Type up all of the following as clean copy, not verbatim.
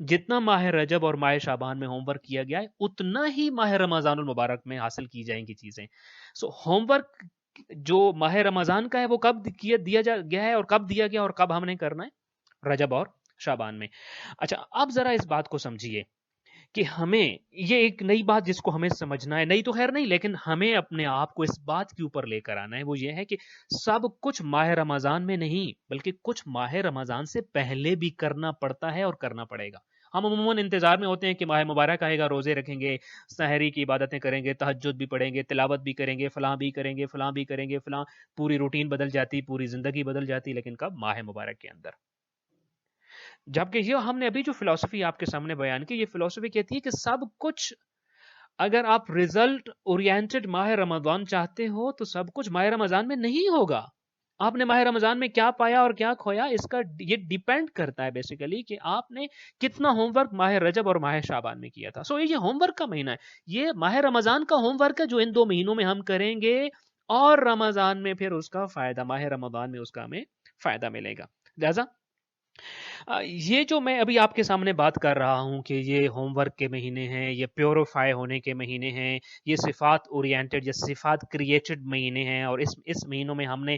جتنا ماہ رجب اور ماہ شعبان میں ہوم ورک کیا گیا ہے اتنا ہی ماہ رمضان المبارک میں حاصل کی جائیں گی چیزیں. سو ہوم ورک جو ماہ رمضان کا ہے وہ کب دیا گیا ہے اور کب دیا گیا اور کب ہم نے کرنا ہے؟ رجب اور شعبان میں. اچھا اب ذرا اس بات کو سمجھیے کہ ہمیں یہ ایک نئی بات جس کو ہمیں سمجھنا ہے، نئی تو خیر نہیں لیکن ہمیں اپنے آپ کو اس بات کے اوپر لے کر آنا ہے، وہ یہ ہے کہ سب کچھ ماہ رمضان میں نہیں بلکہ کچھ ماہ رمضان سے پہلے بھی کرنا پڑتا ہے اور کرنا پڑے گا. ہم عموماً انتظار میں ہوتے ہیں کہ ماہ مبارک آئے گا، روزے رکھیں گے، سحری کی عبادتیں کریں گے، تہجد بھی پڑھیں گے، تلاوت بھی کریں گے، فلاں بھی کریں گے، فلاں بھی کریں گے، فلاں. پوری روٹین بدل جاتی، پوری زندگی بدل جاتی، لیکن کب؟ ماہ مبارک کے اندر. جبکہ یہ ہم نے ابھی جو فلسفی آپ کے سامنے بیان کی، یہ فلسفی کہتی ہے کہ سب کچھ اگر آپ ریزلٹ اورینٹڈ ماہ رمضان چاہتے ہو تو سب کچھ ماہ رمضان میں نہیں ہوگا. آپ نے ماہ رمضان میں کیا پایا اور کیا کھویا اس کا یہ ڈیپینڈ کرتا ہے بیسیکلی کہ آپ نے کتنا ہوم ورک ماہ رجب اور ماہ شعبان میں کیا تھا. سو یہ ہوم ورک کا مہینہ ہے، یہ ماہ رمضان کا ہوم ورک ہے جو ان 2 مہینوں میں ہم کریں گے اور رمضان میں پھر اس کا فائدہ، ماہ رمضان میں اس کا ہمیں فائدہ ملے گا. لہذا یہ جو میں ابھی آپ کے سامنے بات کر رہا ہوں کہ یہ ہوم ورک کے مہینے ہیں، یہ پیوریفائی ہونے کے مہینے ہیں، یہ صفات اورینٹڈ یا صفات کریٹڈ مہینے ہیں، اور اس مہینوں میں ہم نے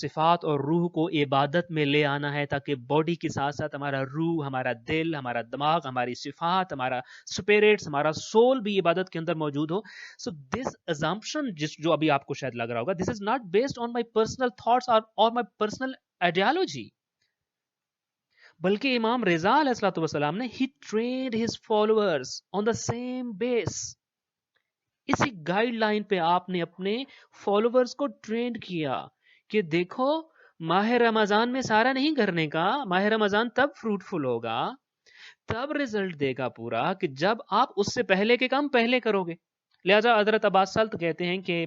صفات اور روح کو عبادت میں لے آنا ہے تاکہ باڈی کے ساتھ ساتھ ہمارا روح، ہمارا دل، ہمارا دماغ، ہماری صفات، ہمارا اسپرٹس، ہمارا سول بھی عبادت کے اندر موجود ہو. سو دس ازامپشن جو ابھی آپ کو شاید لگ رہا ہوگا، this is not based on my personal thoughts اور مائی پرسنل آئیڈیالوجی، بلکہ امام رضا علیہ الصلوۃ والسلام نے ہی trained his followers on the same base. اسی گائیڈ لائن پہ آپ نے اپنے فالوورز کو ٹرینڈ کیا کہ دیکھو ماہ رمضان میں سارا نہیں کرنے کا، ماہ رمضان تب فروٹفل ہوگا، تب رزلٹ دے گا پورا کہ جب آپ اس سے پہلے کے کام پہلے کرو گے. لہذا حضرت عباس سلط کہتے ہیں کہ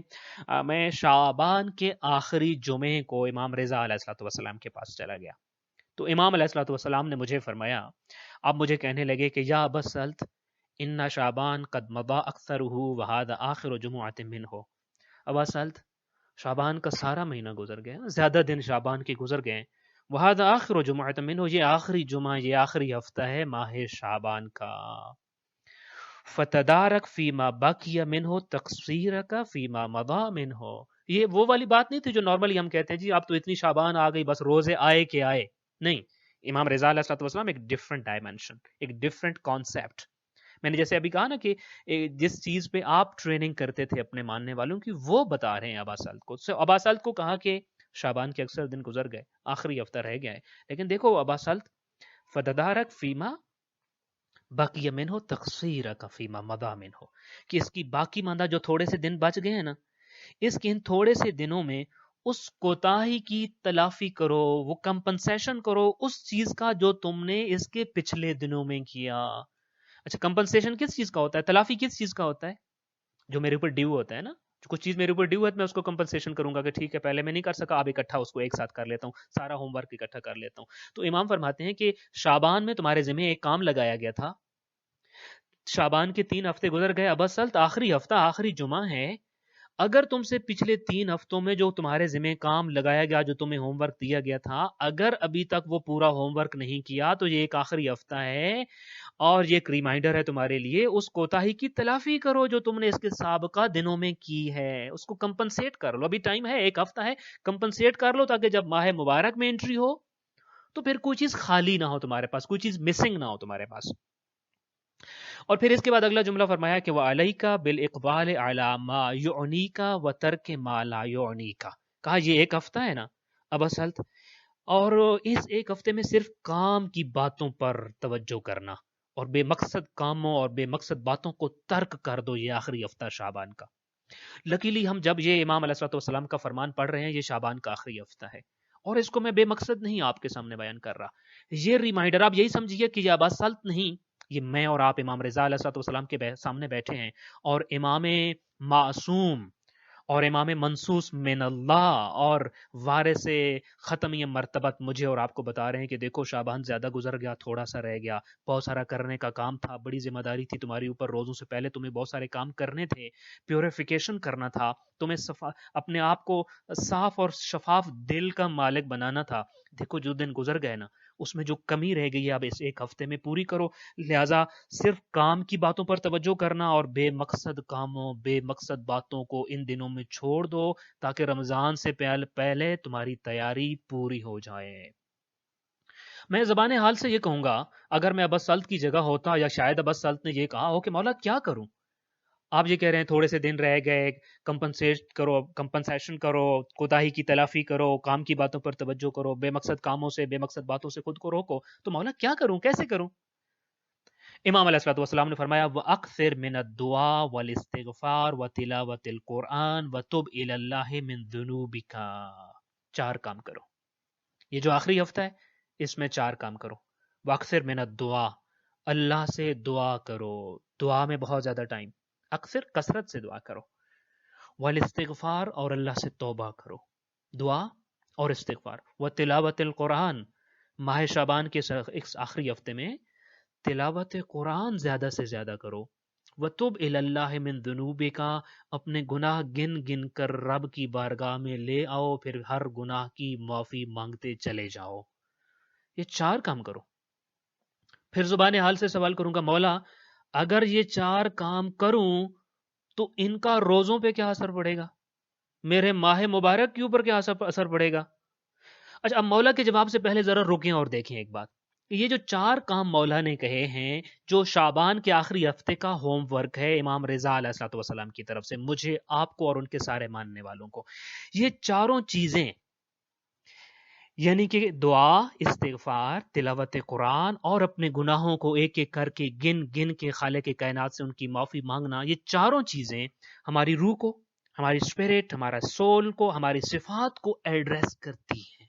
میں شعبان کے آخری جمعے کو امام رضا علیہ الصلوۃ والسلام کے پاس چلا گیا تو امام علیہ الصلوۃ والسلام نے مجھے فرمایا، اب مجھے کہنے لگے کہ یا ابا سلط ان شعبان قد مضى اکثرہ وهذا آخر جمعۃ منہ. ابا سلط شعبان کا سارا مہینہ گزر گیا، زیادہ دن شعبان کے گزر گئے، وهذا آخر جمعۃ منہ، یہ آخری جمعہ، یہ آخری ہفتہ ہے ماہ شعبان کا. فتدارک فیما بقی منہ تقصیرک فیما مضى منہ. یہ وہ والی بات نہیں تھی جو نارملی ہم کہتے ہیں جی اب تو اتنی شعبان آ گئی بس روزے آئے کہ آئے. نہیں، امام رضا علیہ الصلوۃ والسلام ایک ڈفرنٹ ڈائمینشن، ایک ڈفرنٹ کانسیپٹ. میں نے جیسے ابھی کہا نا کہ جس چیز پہ آپ ٹریننگ کرتے تھے اپنے ماننے والوں کی، وہ بتا رہے ہیں ابا سلط کو. ابا سلط کو کہا کہ شعبان کے اکثر دن گزر گئے، آخری ہفتہ رہ گیا ہے، لیکن دیکھو ابا سلط فتدارک فیما باقی منہ تقصیرک فیما مضى منہ، کہ اس کی باقی ماندہ جو تھوڑے سے دن بچ گئے ہیں نا، اس کے ان تھوڑے سے دنوں میں اس کوتاہی کی تلافی کرو، وہ کمپنسیشن کرو اس چیز کا جو تم نے اس کے پچھلے دنوں میں کیا. اچھا کمپنسیشن کس چیز کا ہوتا ہے؟ تلافی کس چیز کا ہوتا ہے؟ جو میرے اوپر ڈیو ہوتا ہے نا، جو کچھ چیز میرے اوپر ڈیو ہے میں اس کو کمپنسیشن کروں گا کہ ٹھیک ہے پہلے میں نہیں کر سکا، اب اکٹھا اس کو ایک ساتھ کر لیتا ہوں، سارا ہوم ورک اکٹھا کر لیتا ہوں. تو امام فرماتے ہیں کہ شعبان میں تمہارے ذمہ ایک کام لگایا گیا تھا، شعبان کے 3 ہفتے گزر گئے، اب سلط آخری ہفتہ آخری جمعہ ہے، اگر تم سے پچھلے 3 ہفتوں میں جو تمہارے ذمہ کام لگایا گیا، جو تمہیں ہوم ورک دیا گیا تھا، اگر ابھی تک وہ پورا ہوم ورک نہیں کیا تو یہ ایک آخری ہفتہ ہے اور یہ ایک ریمائنڈر ہے تمہارے لیے، اس کوتاہی کی تلافی کرو جو تم نے اس کے سابقہ دنوں میں کی ہے، اس کو کمپنسیٹ کر لو. ابھی ٹائم ہے، ایک ہفتہ ہے، کمپنسیٹ کر لو تاکہ جب ماہ مبارک میں انٹری ہو تو پھر کوئی چیز خالی نہ ہو تمہارے پاس، کوئی چیز مسنگ نہ ہو تمہارے پاس. اور پھر اس کے بعد اگلا جملہ فرمایا کہ وَعَلَيْكَ بِالْإِقْبَالِ عَلَى مَا يُعْنِيكَ وَتَرْكِ مَا لَا يُعْنِيكَ. کہا یہ ایک ہفتہ ہے نا ابا سلط، اور اس ایک ہفتے میں صرف کام کی باتوں پر توجہ کرنا اور بے مقصد کاموں اور بے مقصد باتوں کو ترک کر دو، یہ آخری ہفتہ شعبان کا. لکیلی ہم جب یہ امام علیہ الصلوۃ والسلام کا فرمان پڑھ رہے ہیں، یہ شعبان کا آخری ہفتہ ہے اور اس کو میں بے مقصد نہیں آپ کے سامنے بیان کر رہا. یہ ریمائنڈر آپ یہی سمجھیے کہ یہ ابا سلط نہیں، یہ میں اور آپ امام رضا علیہ الصلوۃ والسلام کے سامنے بیٹھے ہیں اور امام معصوم اور امام منصوص من اللہ اور وارث ختمی مرتبت مجھے اور آپ کو بتا رہے ہیں کہ دیکھو شعبان زیادہ گزر گیا، تھوڑا سا رہ گیا، بہت سارا کرنے کا کام تھا، بڑی ذمہ داری تھی تمہاری اوپر، روزوں سے پہلے تمہیں بہت سارے کام کرنے تھے، پیوریفیکیشن کرنا تھا، تمہیں اپنے آپ کو صاف اور شفاف دل کا مالک بنانا تھا. دیکھو جو دن گزر گئے نا اس میں جو کمی رہ گئی ہے اب اس ایک ہفتے میں پوری کرو. لہٰذا صرف کام کی باتوں پر توجہ کرنا اور بے مقصد کاموں بے مقصد باتوں کو ان دنوں میں چھوڑ دو تاکہ رمضان سے پہلے تمہاری تیاری پوری ہو جائے. میں زبان حال سے یہ کہوں گا، اگر میں ابس سلط کی جگہ ہوتا یا شاید ابس سلط نے یہ کہا ہو کہ مولا کیا کروں، آپ یہ کہہ رہے ہیں تھوڑے سے دن رہ گئے، کمپنسیشن کرو، کوتاہی کی تلافی کرو، کام کی باتوں پر توجہ کرو، بے مقصد کاموں سے بے مقصد باتوں سے خود کو روکو، تو مولا کیا کروں، کیسے کروں؟ امام علیہ الصلوۃ والسلام نے فرمایا وَأَكْثِرْ مِنَ الدُّعَاءِ وَالِاسْتِغْفَارِ وَتِلَاوَةِ الْقُرْآنِ وَتُبْ إِلَى اللَّهِ مِن ذُنُوبِكَ. 4 کام کرو. یہ جو آخری ہفتہ ہے اس میں 4 کام کرو. وَأَكْثِرْ مِنَ الدُّعَاءِ، اللہ سے دعا کرو، دعا میں بہت زیادہ ٹائم، اکثر کثرت سے دعا کرو. والاستغفار، اور اللہ سے توبہ کرو، دعا اور استغفار. وتلاوت القرآن، ماہ شعبان کے اس آخری ہفتے میں تلاوت قرآن زیادہ سے زیادہ کرو. وتب الی اللہ من ذنوبک، اپنے گناہ گن گن کر رب کی بارگاہ میں لے آؤ، پھر ہر گناہ کی معافی مانگتے چلے جاؤ. یہ 4 کام کرو. پھر زبان حال سے سوال کروں گا مولا اگر یہ 4 کام کروں تو ان کا روزوں پہ کیا اثر پڑے گا، میرے ماہ مبارک کے اوپر کیا اثر پڑے گا؟ اچھا، اب مولا کے جواب سے پہلے ذرا رکیں اور دیکھیں ایک بات. یہ جو 4 کام مولا نے کہے ہیں جو شعبان کے آخری ہفتے کا ہوم ورک ہے امام رضا علیہ الصلوۃ والسلام کی طرف سے مجھے، آپ کو اور ان کے سارے ماننے والوں کو، یہ چاروں چیزیں یعنی کہ دعا، استغفار، تلاوت قرآن اور اپنے گناہوں کو ایک ایک کر کے گن گن کے خالق کائنات سے ان کی معافی مانگنا، یہ چاروں چیزیں ہماری روح کو، ہماری اسپرٹ، ہمارا سول کو، ہماری صفات کو ایڈریس کرتی ہیں.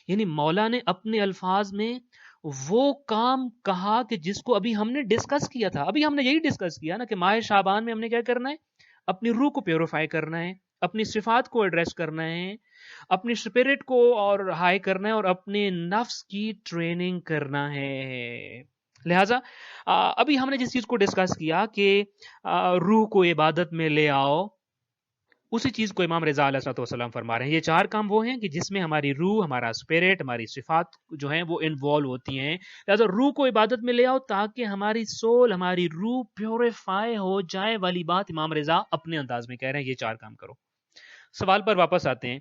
یعنی مولا نے اپنے الفاظ میں وہ کام کہا کہ جس کو ابھی ہم نے ڈسکس کیا تھا. ابھی ہم نے یہی ڈسکس کیا نا کہ ماہ شعبان میں ہم نے کیا کرنا ہے، اپنی روح کو پیوریفائی کرنا ہے، اپنی صفات کو ایڈریس کرنا ہے، اپنی اسپرٹ کو اور ہائی کرنا ہے، اور اپنے نفس کی ٹریننگ کرنا ہے. لہٰذا ابھی ہم نے جس چیز کو ڈسکس کیا کہ روح کو عبادت میں لے آؤ، اسی چیز کو امام رضا علیہ الصلوۃ والسلام فرما رہے ہیں. یہ 4 کام وہ ہیں کہ جس میں ہماری روح، ہمارا اسپرٹ، ہماری صفات جو ہیں وہ انوالو ہوتی ہیں. لہٰذا روح کو عبادت میں لے آؤ تاکہ ہماری سول، ہماری روح پیوریفائی ہو جائے والی بات امام رضا اپنے انداز میں کہہ رہے ہیں. یہ 4 کام کرو. سوال پر واپس آتے ہیں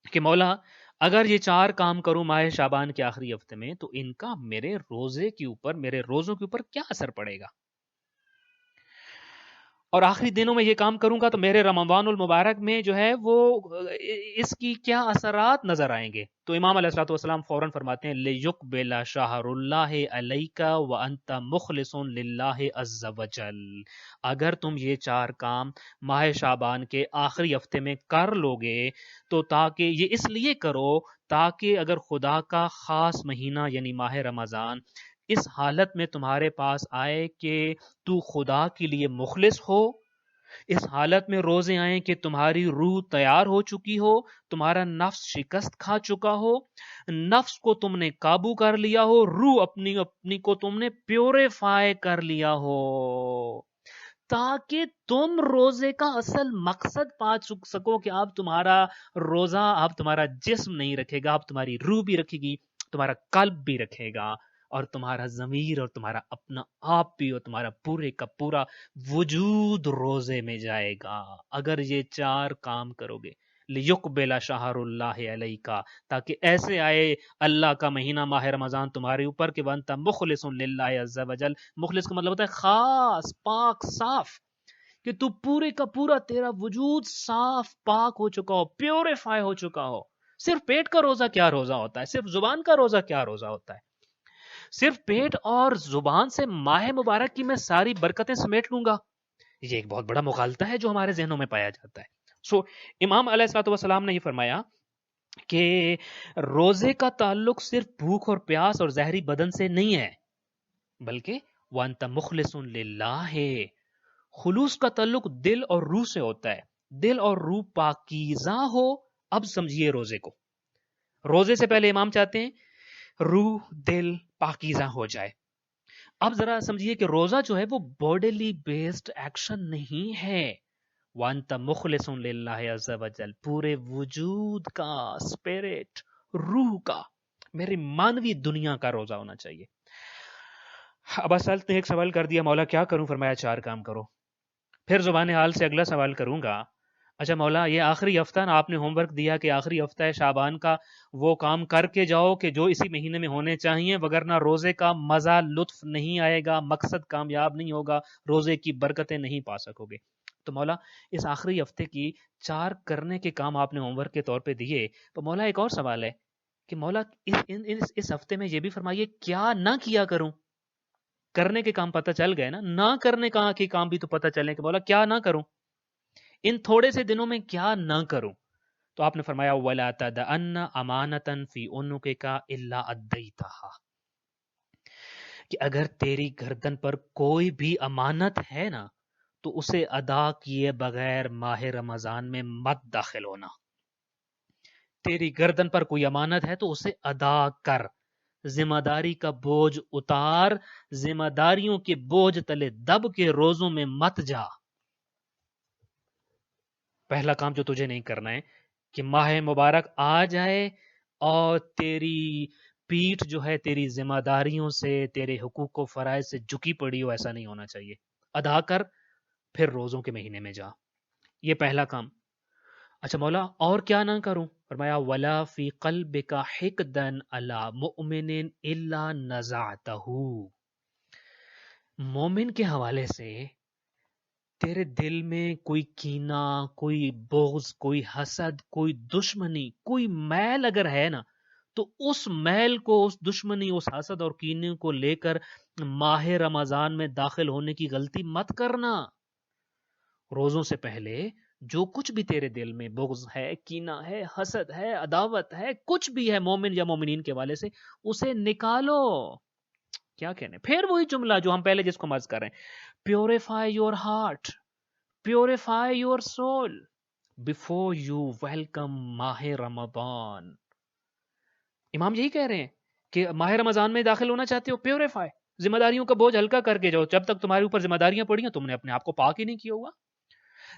کہ مولا اگر یہ 4 کام کروں ماہ شعبان کے آخری ہفتے میں تو ان کا میرے روزے کے اوپر، میرے روزوں کے اوپر کیا اثر پڑے گا، اور آخری دنوں میں یہ کام کروں گا تو میرے رمضان المبارک میں جو ہے وہ اس کی کیا اثرات نظر آئیں گے؟ تو امام علیہ الصلوۃ والسلام فوراً فرماتے ہیں لِيُقْبِلَ شَهْرُ اللَّهِ عَلَيْكَ وَأَنْتَ مُخْلِصٌ لِلَّهِ عَزَّ وَجَلَّ. اگر تم یہ 4 کام ماہ شعبان کے آخری ہفتے میں کر لوگے تو تاکہ یہ اس لیے کرو تاکہ اگر خدا کا خاص مہینہ یعنی ماہ رمضان اس حالت میں تمہارے پاس آئے کہ تو خدا کے لیے مخلص ہو، اس حالت میں روزے آئیں کہ تمہاری روح تیار ہو چکی ہو، تمہارا نفس شکست کھا چکا ہو، نفس کو تم نے قابو کر لیا ہو، روح اپنی کو تم نے پیوریفائی کر لیا ہو، تاکہ تم روزے کا اصل مقصد پا سکو کہ اب تمہارا روزہ، اب تمہارا جسم نہیں رکھے گا، اب تمہاری روح بھی رکھے گی، تمہارا قلب بھی رکھے گا، اور تمہارا ضمیر اور تمہارا اپنا آپ بھی اور تمہارا پورے کا پورا وجود روزے میں جائے گا. اگر یہ 4 کام کرو گے لِيُقْبِلَ شَهْرُ اللَّهِ عَلَيْكَ، تاکہ ایسے آئے اللہ کا مہینہ ماہ رمضان تمہارے اوپر کہ وَأَنْتَ مُخْلِصٌ لِلَّهِ عَزَّ وَجَلَّ. مخلص کا مطلب ہوتا ہے خاص، پاک، صاف، کہ تو پورے کا پورا تیرا وجود صاف پاک ہو چکا ہو، پیوریفائی ہو چکا ہو. صرف پیٹ کا روزہ کیا روزہ ہوتا ہے، صرف زبان کا روزہ کیا روزہ ہوتا ہے، صرف پیٹ اور زبان سے ماہ مبارک کی میں ساری برکتیں سمیٹ لوں گا، یہ ایک بہت بڑا مغالطہ ہے جو ہمارے ذہنوں میں پایا جاتا ہے. امام علیہ الصلوۃ والسلام نے یہ فرمایا کہ روزے کا تعلق صرف بھوک اور پیاس اور ظاہری بدن سے نہیں ہے، بلکہ وَأَنْتَ مُخْلِصٌ لِلَّهِ، خلوص کا تعلق دل اور روح سے ہوتا ہے. دل اور روح پاکیزہ ہو. اب سمجھیے روزے کو، روزے سے پہلے امام چاہتے ہیں روح دل پاکیزہ ہو جائے. اب ذرا سمجھیے کہ روزہ جو ہے وہ باڈیلی بیسڈ ایکشن نہیں ہے. وَأَنْتَ مُخْلِصٌ لِلَّهِ عَزَّ وَجَلَّ، پورے وجود کا، اسپرٹ، روح کا. میری مانوی دنیا کا روزہ ہونا چاہیے. اب اصل نے ایک سوال کر دیا، مولا کیا کروں؟ فرمایا 4 کام کرو. پھر زبان حال سے اگلا سوال کروں گا، اچھا مولا یہ آخری ہفتہ نا آپ نے ہوم ورک دیا کہ آخری ہفتہ ہے شعبان کا، وہ کام کر کے جاؤ کہ جو اسی مہینے میں ہونے چاہیے، وگرنہ روزے کا مزہ لطف نہیں آئے گا، مقصد کامیاب نہیں ہوگا، روزے کی برکتیں نہیں پا سکو گے. تو مولا اس آخری ہفتے کی 4 کرنے کے کام آپ نے ہوم ورک کے طور پہ دیے. تو مولا ایک اور سوال ہے کہ مولا اس ہفتے میں یہ بھی فرمائیے کیا نہ کیا کروں. کرنے کے کام پتہ چل گئے نا، نہ کرنے کے کام بھی تو پتہ چلیں کہ مولا کیا نہ کروں، ان تھوڑے سے دنوں میں کیا نہ کروں. تو آپ نے فرمایا وَلَا تَدَعَنَّ أَمَانَةً فِي عُنُقِكَ إِلَّا أَدَّيْتَهَا، کہ اگر تیری گردن پر کوئی بھی امانت ہے نا تو اسے ادا کیے بغیر ماہ رمضان میں مت داخل ہونا. تیری گردن پر کوئی امانت ہے تو اسے ادا کر، ذمہ داری کا بوجھ اتار، ذمہ داریوں کے بوجھ تلے دب کے روزوں میں مت جا. پہلا کام جو تجھے نہیں کرنا ہے کہ ماہ مبارک آ جائے اور تیری پیٹھ جو ہے تیری ذمہ داریوں سے، تیرے حقوق و فرائض سے جھکی پڑی ہو، ایسا نہیں ہونا چاہیے. ادا کر، پھر روزوں کے مہینے میں جا. یہ پہلا کام. اچھا مولا اور کیا نہ کروں؟ فرمایا وَلَا فِي قَلْبِكَ حِقْدًا عَلَى مُؤْمِنٍ إِلَّا نَزَعْتَهُ، مومن کے حوالے سے تیرے دل میں کوئی کینہ، کوئی بغض، کوئی حسد، کوئی دشمنی، کوئی میل اگر ہے نا تو اس میل کو، اس دشمنی، اس حسد اور کینے کو لے کر ماہ رمضان میں داخل ہونے کی غلطی مت کرنا. روزوں سے پہلے جو کچھ بھی تیرے دل میں بغض ہے، کینہ ہے، حسد ہے، عداوت ہے، کچھ بھی ہے مومن یا مومنین کے والے سے، اسے نکالو. کیا کہنے؟ پھر وہی جملہ جو ہم پہلے جس کو مرض کر رہے ہیں، purify your heart, purify your soul before you welcome ماہ رمضان. امام یہی کہہ رہے ہیں کہ ماہ رمضان میں داخل ہونا چاہتے ہو، پیوریفائی، ذمہ داریوں کا بوجھ ہلکا کر کے جاؤ. جب تک تمہارے اوپر ذمہ داریاں پڑی ہیں تم نے اپنے آپ کو پاک ہی نہیں کیا ہوا.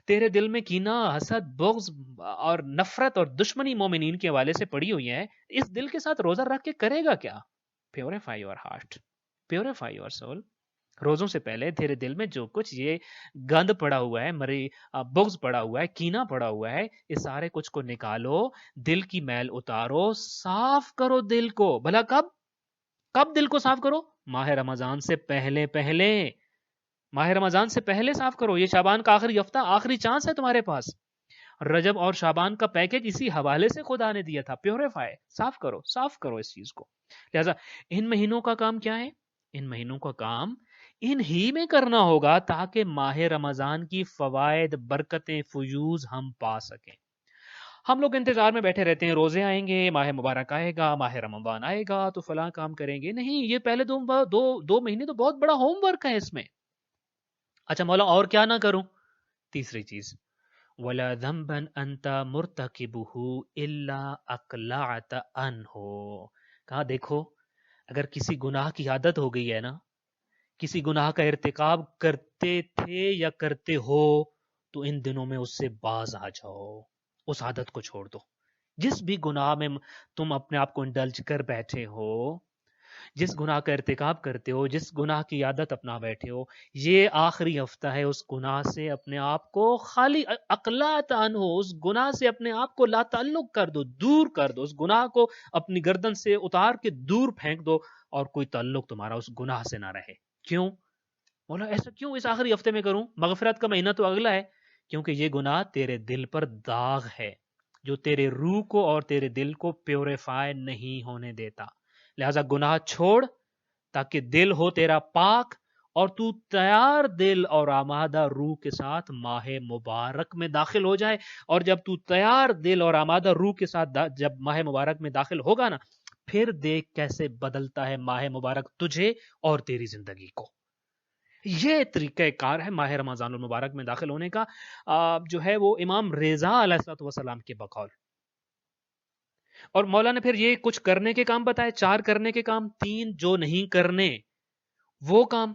تیرے دل میں کینہ، حسد، بغض اور نفرت اور دشمنی مومنین کے حوالے سے پڑی ہوئی ہے، اس دل کے ساتھ روزہ رکھ کے کرے گا کیا؟ Purify your heart, purify your soul. روزوں سے پہلے تیرے دل میں جو کچھ یہ گند پڑا ہوا ہے، بغض پڑا ہوا ہے، کینہ پڑا ہوا ہے، اس سارے کچھ کو نکالو، دل کی میل اتارو، صاف کرو دل کو. بھلا کب دل کو صاف کرو؟ ماہ رمضان سے پہلے پہلے، ماہ رمضان سے پہلے صاف کرو. یہ شعبان کا آخری ہفتہ، آخری چانس ہے تمہارے پاس. رجب اور شعبان کا پیکج اسی حوالے سے خدا نے دیا تھا. پیوریفائی، صاف کرو، صاف کرو اس چیز کو. لہذا ان مہینوں کا کام کیا ہے؟ ان مہینوں کا کام ان ہی میں کرنا ہوگا تاکہ ماہ رمضان کی فوائد، برکتیں، فیوز ہم پا سکیں. ہم لوگ انتظار میں بیٹھے رہتے ہیں، روزے آئیں گے، ماہ مبارک آئے گا، ماہ رمضان آئے گا تو فلاں کام کریں گے. نہیں، یہ پہلے دو مہینے تو بہت بڑا ہوم ورک ہے اس میں. اچھا مولا اور کیا نہ کروں؟ تیسری چیز، وَلَا ذَنْبًا أَنْتَ مُرْتَكِبُهُ إِلَّا أَقْلَعْتَ عَنْهُ. کہا دیکھو اگر کسی گناہ کی عادت ہو گئی ہے نا، کسی گناہ کا ارتکاب کرتے تھے یا کرتے ہو، تو ان دنوں میں اس سے باز آ جاؤ، اس عادت کو چھوڑ دو. جس بھی گناہ میں تم اپنے آپ کو انڈلج کر بیٹھے ہو، جس گناہ کا ارتکاب کرتے ہو، جس گناہ کی عادت اپنا بیٹھے ہو، یہ آخری ہفتہ ہے. اس گناہ سے اپنے آپ کو خالی اقلاعت عنہ، اس گناہ سے اپنے آپ کو لا تعلق کر دو، دور کر دو. اس گناہ کو اپنی گردن سے اتار کے دور پھینک دو اور کوئی تعلق تمہارا اس گناہ سے نہ رہے. کیوں مولا ایسا کیوں اس آخری ہفتے میں کروں؟ مغفرت کا مہینہ تو اگلا ہے. کیونکہ یہ گناہ تیرے دل پر داغ ہے جو تیرے روح کو اور تیرے دل کو پیوریفائی نہیں ہونے دیتا. لہذا گناہ چھوڑ تاکہ دل ہو تیرا پاک اور تو تیار دل اور آمادہ روح کے ساتھ ماہ مبارک میں داخل ہو جائے. اور جب تو تیار دل اور آمادہ روح کے ساتھ جب ماہ مبارک میں داخل ہوگا نا، پھر دیکھ کیسے بدلتا ہے ماہ مبارک تجھے اور تیری زندگی کو. یہ طریقہ کار ہے ماہ رمضان المبارک میں داخل ہونے کا، جو ہے وہ امام رضا علیہ السلام کے بقول. اور مولا نے پھر یہ کچھ کرنے کے کام بتائے، 4 کرنے کے کام، 3 جو نہیں کرنے وہ کام.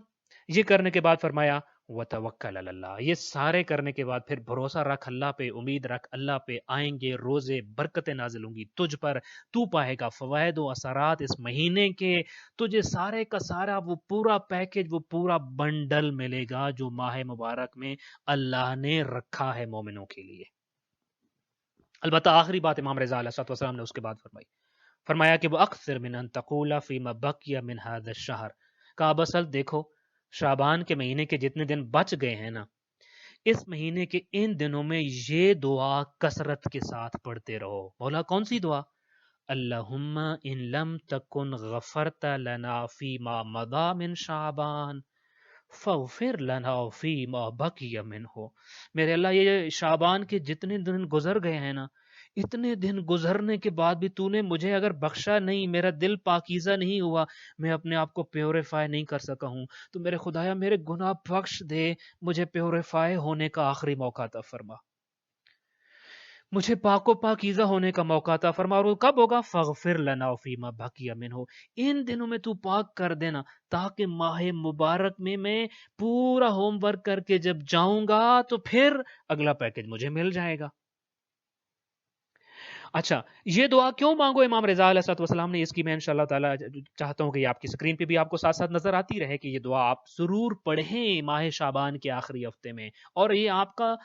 یہ کرنے کے بعد فرمایا وتوکل علی اللہ، یہ سارے کرنے کے بعد پھر بھروسہ رکھ اللہ پہ، امید رکھ اللہ پہ، آئیں گے روزے، برکتیں نازل ہوں گی تجھ پر، تو پائے گا فوائد و اثرات اس مہینے کے، تجھے سارے کا سارا وہ پورا پیکج، وہ پورا بنڈل ملے گا جو ماہ مبارک میں اللہ نے رکھا ہے مومنوں کے لیے۔ البتہ آخری بات امام رضا علیہ السلام نے اس کے بعد فرمایا کہ وہ اکثر من ان تقول فیما بقی من هذا الشہر، کہا بسل دیکھو شعبان کے مہینے کے جتنے دن بچ گئے ہیں نا، اس مہینے کے ان دنوں میں یہ دعا کثرت کے ساتھ پڑھتے رہو۔ مولا کون سی دعا؟ اللہم ان لم تکن غفرت لنا فیما مضی من شعبان فاغفر لنا فیما بقی منہ، میرے اللہ یہ شعبان کے جتنے دن گزر گئے ہیں نا، اتنے دن گزرنے کے بعد بھی تو نے مجھے اگر بخشا نہیں، میرا دل پاکیزہ نہیں ہوا، میں اپنے آپ کو پیوریفائی نہیں کر سکا ہوں، تو میرے خدایا میرے گناہ بخش دے، مجھے پیوریفائی ہونے کا آخری موقع عطا فرما، مجھے پاک و پاکیزہ ہونے کا موقع عطا فرما، اور وہ کب ہوگا؟ فاغفر لنا فیما بقی منہ، ان دنوں میں تو پاک کر دینا تاکہ ماہ مبارک میں پورا ہوم ورک کر کے جب جاؤں گا تو پھر اگلا پیکج مجھے مل جائے گا۔ اچھا، یہ دعا کیوں مانگو امام رضا علیہ السلام نے؟ اس کی میں انشاءاللہ تعالی چاہتا ہوں کہ آپ کی سکرین پہ بھی آپ کو ساتھ ساتھ نظر آتی رہے کہ یہ دعا آپ ضرور پڑھیں ماہ شعبان کے آخری ہفتے میں، اور یہ آپ کا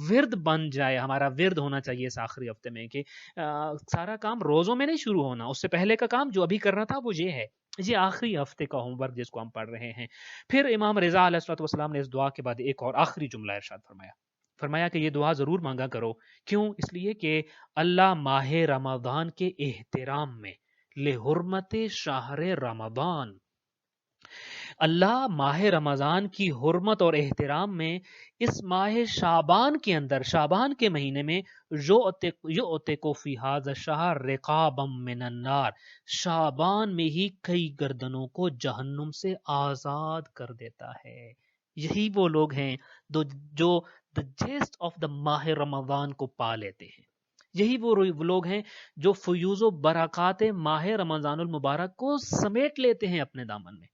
ورد بن جائے، ہمارا ورد ہونا چاہیے اس آخری ہفتے میں کہ سارا کام روزوں میں نہیں شروع ہونا، اس سے پہلے کا کام جو ابھی کرنا تھا وہ یہ ہے، یہ آخری ہفتے کا ہوم ورک جس کو ہم پڑھ رہے ہیں۔ پھر امام رضا علیہ السلام نے اس دعا کے بعد ایک اور آخری جملہ ارشاد فرمایا کہ یہ دعا ضرور مانگا کرو، کیوں؟ اس لیے کہ اللہ ماہ رمضان کے احترام میں، لحرمت شہر رمضان، اللہ ماہ رمضان کی حرمت اور احترام میں اس ماہ شعبان کے اندر، شعبان کے مہینے میں یعتق فی ھذا الشہر رقابا من النار، شعبان میں ہی کئی گردنوں کو جہنم سے آزاد کر دیتا ہے۔ یہی وہ لوگ ہیں جو the gist of the ماہ رمضان کو پا لیتے ہیں، یہی وہ لوگ ہیں جو فیوز و برکات ماہ رمضان المبارک کو سمیٹ لیتے ہیں اپنے دامن میں۔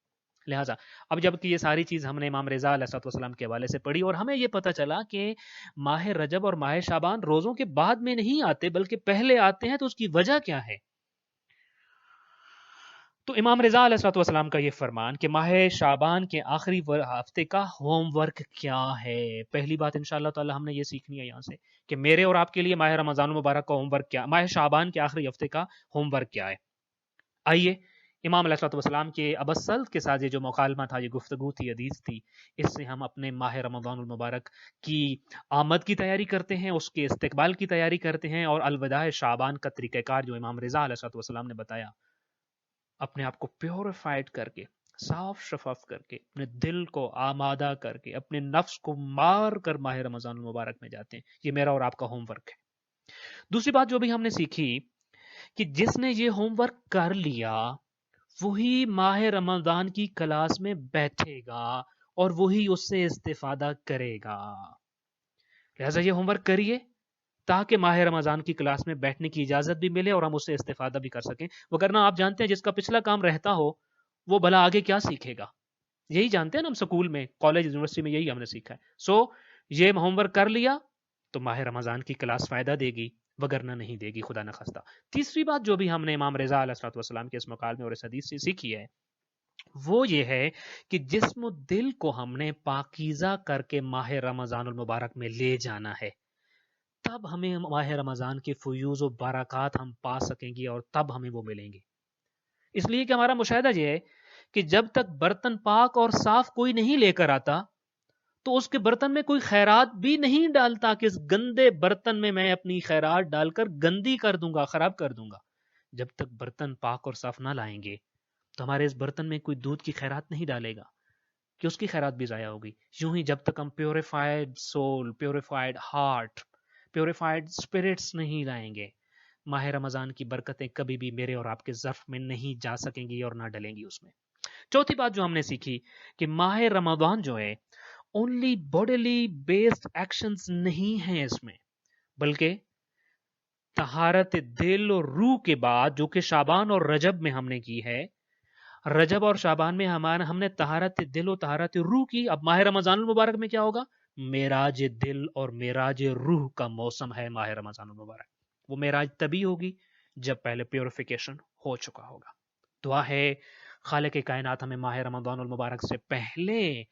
لہٰذا اب جب کہ یہ ساری چیز ہم نے امام رضا علیہ السلام کے حوالے سے پڑھی اور ہمیں یہ پتہ چلا کہ ماہ رجب اور ماہ شعبان روزوں کے بعد میں نہیں آتے بلکہ پہلے آتے ہیں، تو اس کی وجہ کیا ہے؟ تو امام رضا علیہ السلام کا یہ فرمان کہ ماہ شعبان کے آخری ہفتے کا ہوم ورک کیا ہے، پہلی بات انشاءاللہ تعالی ہم نے یہ سیکھنی ہے یہاں سے کہ میرے اور آپ کے لیے ماہ رمضان المبارک کا ہوم ورک کیا، ماہ شعبان کے آخری ہفتے کا ہوم ورک کیا ہے۔ آئیے امام علیہ السلام کے ابسل کے ساتھ یہ جو مکالمہ تھا، یہ گفتگو تھی، حدیث تھی، اس سے ہم اپنے ماہ رمضان المبارک کی آمد کی تیاری کرتے ہیں، اس کے استقبال کی تیاری کرتے ہیں، اور الوداع شعبان کا طریقہ کار جو امام رضا علیہ السلام نے بتایا، اپنے آپ کو پیوریفائڈ کر کے، صاف شفاف کر کے، اپنے دل کو آمادہ کر کے، اپنے نفس کو مار کر ماہ رمضان المبارک میں جاتے ہیں۔ یہ میرا اور آپ کا ہوم ورک ہے۔ دوسری بات جو بھی ہم نے سیکھی کہ جس نے یہ ہوم ورک کر لیا وہی ماہ رمضان کی کلاس میں بیٹھے گا اور وہی اس سے استفادہ کرے گا۔ لہذا یہ ہوم ورک کریے تاکہ ماہ رمضان کی کلاس میں بیٹھنے کی اجازت بھی ملے اور ہم اس سے استفادہ بھی کر سکیں، وگرنہ آپ جانتے ہیں جس کا پچھلا کام رہتا ہو وہ بھلا آگے کیا سیکھے گا؟ یہی جانتے ہیں نا ہم سکول میں، کالج، یونیورسٹی میں یہی ہم نے سیکھا ہے۔ یہ ہوم ورک کر لیا تو ماہ رمضان کی کلاس فائدہ دے گی، وگرنہ نہیں دے گی، خدا نخواستہ۔ تیسری بات جو بھی ہم نے امام رضا علیہ السلام کے اس مکالمے اور اس حدیث سے سیکھی ہے وہ یہ ہے کہ جسم و دل کو ہم نے پاکیزہ کر کے ماہ رمضان المبارک میں لے جانا ہے، تب ہمیں ماہ رمضان کے فیوز و برکات ہم پا سکیں گے اور تب ہمیں وہ ملیں گے۔ اس لیے کہ ہمارا مشاہدہ یہ ہے کہ جب تک برتن پاک اور صاف کوئی نہیں لے کر آتا تو اس کے برتن میں کوئی خیرات بھی نہیں ڈالتا کہ اس گندے برتن میں میں اپنی خیرات ڈال کر گندی کر دوں گا، خراب کر دوں گا۔ جب تک برتن پاک اور صاف نہ لائیں گے تو ہمارے اس برتن میں کوئی دودھ کی خیرات نہیں ڈالے گا کہ اس کی خیرات بھی ضائع ہوگی۔ یوں ہی جب تک ہم purified civil, purified heart, purified spirits نہیں لائیں گے، ماہ رمضان کی برکتیں کبھی بھی میرے اور آپ کے ظرف میں نہیں جا سکیں گی اور نہ ڈلیں گی اس میں۔ چوتھی بات جو ہم نے سیکھی کہ ماہ رمضان جو ہے اونلی باڈیلی بیسڈ ایکشنز نہیں ہیں اس میں، بلکہ طہارت دل اور روح کے بعد جو کہ شعبان اور رجب میں ہم نے کی ہے، رجب اور شعبان میں ہم نے طہارت دل و طہارت روح کی. اب ماہ رمضان المبارک میں کیا ہوگا؟ معراج دل اور معراج روح کا موسم ہے ماہ رمضان المبارک. وہ معراج تبھی ہوگی جب پہلے پیوریفیکیشن ہو چکا ہوگا. دعا ہے خالق کائنات ہمیں ماہ رمضان المبارک سے پہلے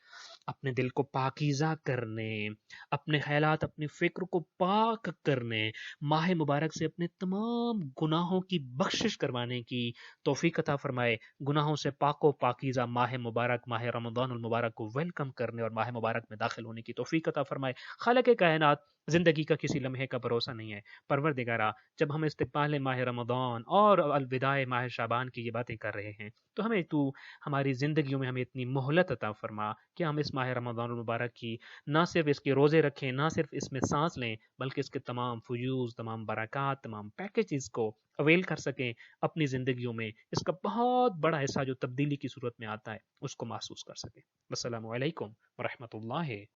اپنے دل کو پاکیزہ کرنے، اپنے خیالات اپنی فکر کو پاک کرنے، ماہ مبارک سے اپنے تمام گناہوں کی بخشش کروانے کی توفیق عطا فرمائے. گناہوں سے پاک و پاکیزہ ماہ مبارک ماہ رمضان المبارک کو ویلکم کرنے اور ماہ مبارک میں داخل ہونے کی توفیق عطا فرمائے. خالق کائنات زندگی کا کسی لمحے کا بھروسہ نہیں ہے. پروردگارا جب ہم استقبال ماہ رمضان اور الوداع ماہ شعبان کی یہ باتیں کر رہے ہیں تو ہمیں تو ہماری زندگیوں میں ہمیں اتنی مہلت عطا فرما کہ ہم اس ماہ رمضان المبارک کی نہ صرف اس کے روزے رکھیں، نہ صرف اس میں سانس لیں، بلکہ اس کے تمام فیوز، تمام برکات، تمام پیکیجز کو اویل کر سکیں اپنی زندگیوں میں. اس کا بہت بڑا حصہ جو تبدیلی کی صورت میں آتا ہے اس کو محسوس کر سکیں. السلام علیکم ورحمۃ اللہ